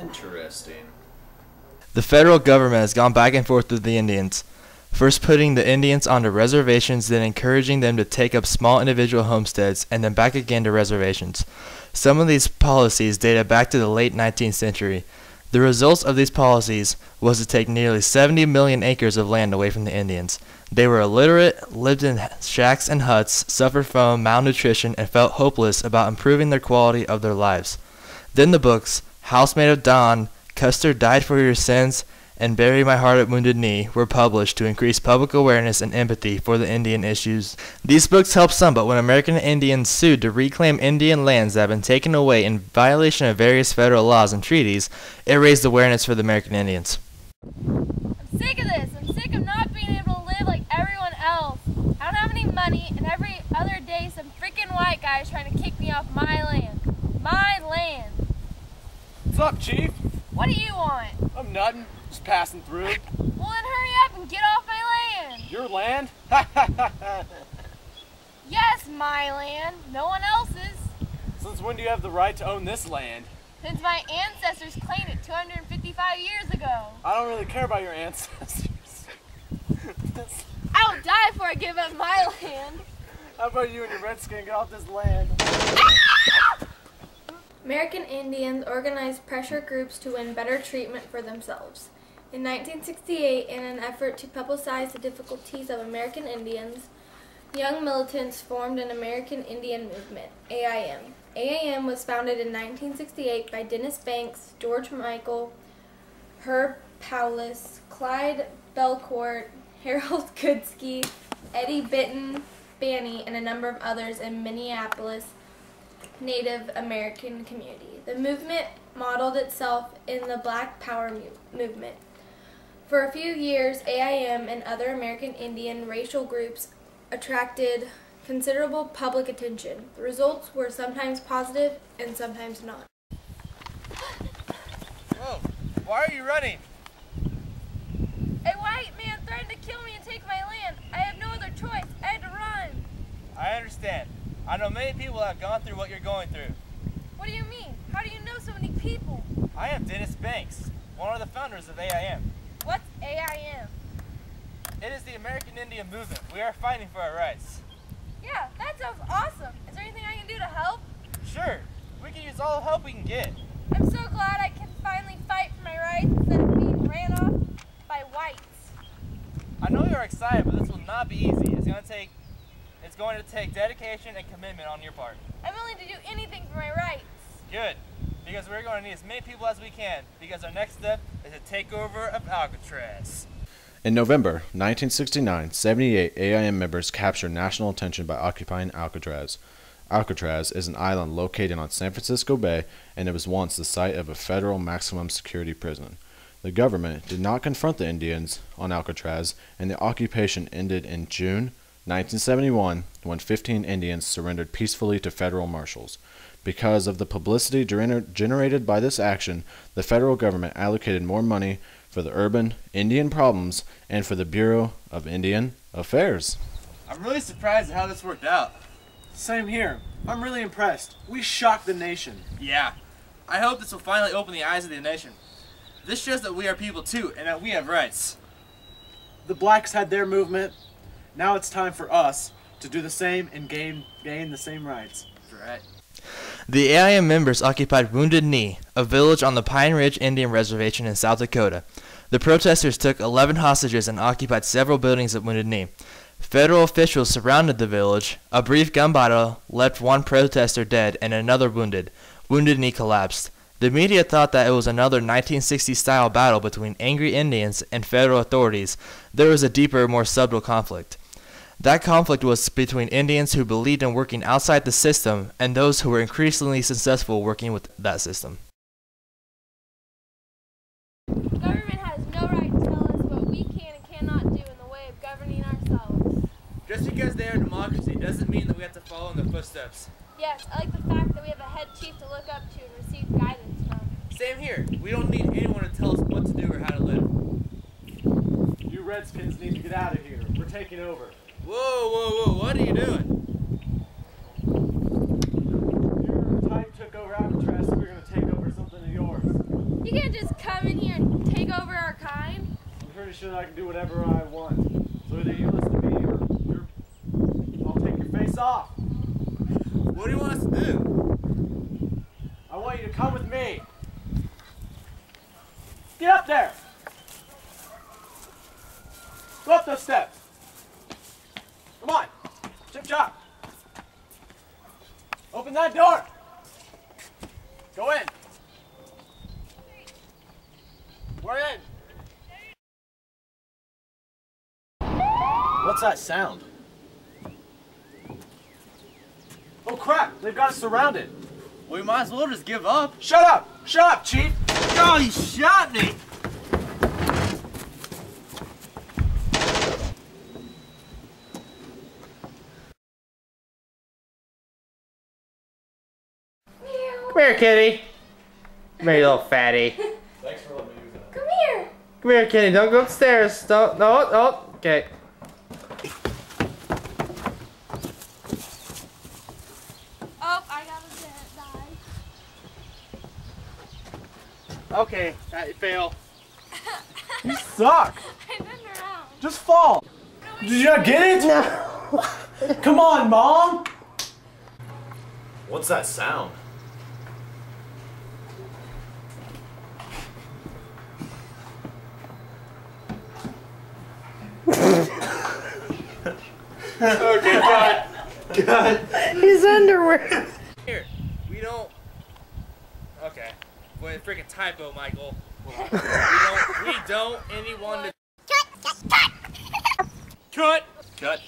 Interesting. The federal government has gone back and forth with the Indians, first putting the Indians onto reservations, then encouraging them to take up small individual homesteads, and then back again to reservations. Some of these policies dated back to the late 19th century. The results of these policies was to take nearly 70 million acres of land away from the Indians. They were illiterate, lived in shacks and huts, suffered from malnutrition, and felt hopeless about improving their quality of their lives. Then the books, House Made of Dawn, Custer Died for Your Sins, and Bury My Heart at Wounded Knee were published to increase public awareness and empathy for the Indian issues. These books helped some, but when American Indians sued to reclaim Indian lands that had been taken away in violation of various federal laws and treaties, it raised awareness for the American Indians. I'm sick of this. I'm sick of not being able to live like everyone else. I don't have any money, and every other day some freaking white guy is trying to kick me off my land. My land. What's up, Chief? What do you want? I'm nothing. Just passing through. Well, then hurry up and get off my land. Your land? Yes, my land. No one else's. Since when do you have the right to own this land? Since my ancestors claimed it 255 years ago. I don't really care about your ancestors. I'll die before I give up my land. How about you and your redskin get off this land? American Indians organized pressure groups to win better treatment for themselves. In 1968, in an effort to publicize the difficulties of American Indians, young militants formed an American Indian Movement, AIM. AIM was founded in 1968 by Dennis Banks, George Michael, Herb Paulus, Clyde Belcourt, Harold Goodsky, Eddie Bitten Banny, and a number of others in Minneapolis Native American community. The movement modeled itself in the Black Power movement. For a few years, AIM and other American Indian racial groups attracted considerable public attention. The results were sometimes positive and sometimes not. Whoa, why are you running? A white man threatened to kill me and take my land. I have no other choice. I had to run. I understand. I know many people have gone through what you're going through. What do you mean? How do you know so many people? I am Dennis Banks, one of the founders of AIM. What's AIM? It is the American Indian Movement. We are fighting for our rights. Yeah, that sounds awesome. Is there anything I can do to help? Sure, we can use all the help we can get. I'm so glad I can finally fight for my rights instead of being ran off by whites. I know you're excited, but this will not be easy. It's going to take dedication and commitment on your part. I'm willing to do anything for my rights. Good, because we're going to need as many people as we can, because our next step is a takeover of Alcatraz. In November 1969, 78 AIM members captured national attention by occupying Alcatraz. Alcatraz is an island located on San Francisco Bay, and it was once the site of a federal maximum security prison. The government did not confront the Indians on Alcatraz, and the occupation ended in June 1971 when 15 Indians surrendered peacefully to federal marshals. Because of the publicity generated by this action, the federal government allocated more money for the urban Indian problems and for the Bureau of Indian Affairs. I'm really surprised at how this worked out. Same here. I'm really impressed. We shocked the nation. Yeah, I hope this will finally open the eyes of the nation. This shows that we are people too, and that we have rights. The blacks had their movement. Now it's time for us to do the same and gain the same rights. That's right. The AIM members occupied Wounded Knee, a village on the Pine Ridge Indian Reservation in South Dakota. The protesters took 11 hostages and occupied several buildings at Wounded Knee. Federal officials surrounded the village. A brief gun battle left one protester dead and another wounded. Wounded Knee collapsed. The media thought that it was another 1960s-style battle between angry Indians and federal authorities. There was a deeper, more subtle conflict. That conflict was between Indians who believed in working outside the system and those who were increasingly successful working with that system. The government has no right to tell us what we can and cannot do in the way of governing ourselves. Just because they are a democracy doesn't mean that we have to follow in their footsteps. Yes, I like the fact that we have a head chief to look up to and receive guidance from. Same here. We don't need anyone to tell us what to do or how to live. You Redskins need to get out of here. We're taking over. Whoa, what are you doing? Your type took over Alcatraz, so we're going to take over something of yours. You can't just come in here and take over our kind. I'm pretty sure I can do whatever I want. So either you listen to me or I'll take your face off. What do you want us to do? I want you to come with me. Get up there. Go up those steps. Come on. Chip chop. Open that door. Go in. We're in. What's that sound? Oh crap, they've got us surrounded. We might as well just give up. Shut up! Shut up, Chief! Oh, he shot me! Come here, kitty. Come here, you little fatty. Thanks for letting me use that. Come here. Come here, kitty. Don't go upstairs. Don't. No. No. Okay. Oh, I gotta die. Okay, fail. You suck! I turned around. Just fall! Did you not get it? No. Come on, Mom! What's that sound? Okay, cut. Cut. His underwear. Here, we don't. Okay. Wait, freaking typo, Michael. we don't anyone to. Cut! Cut!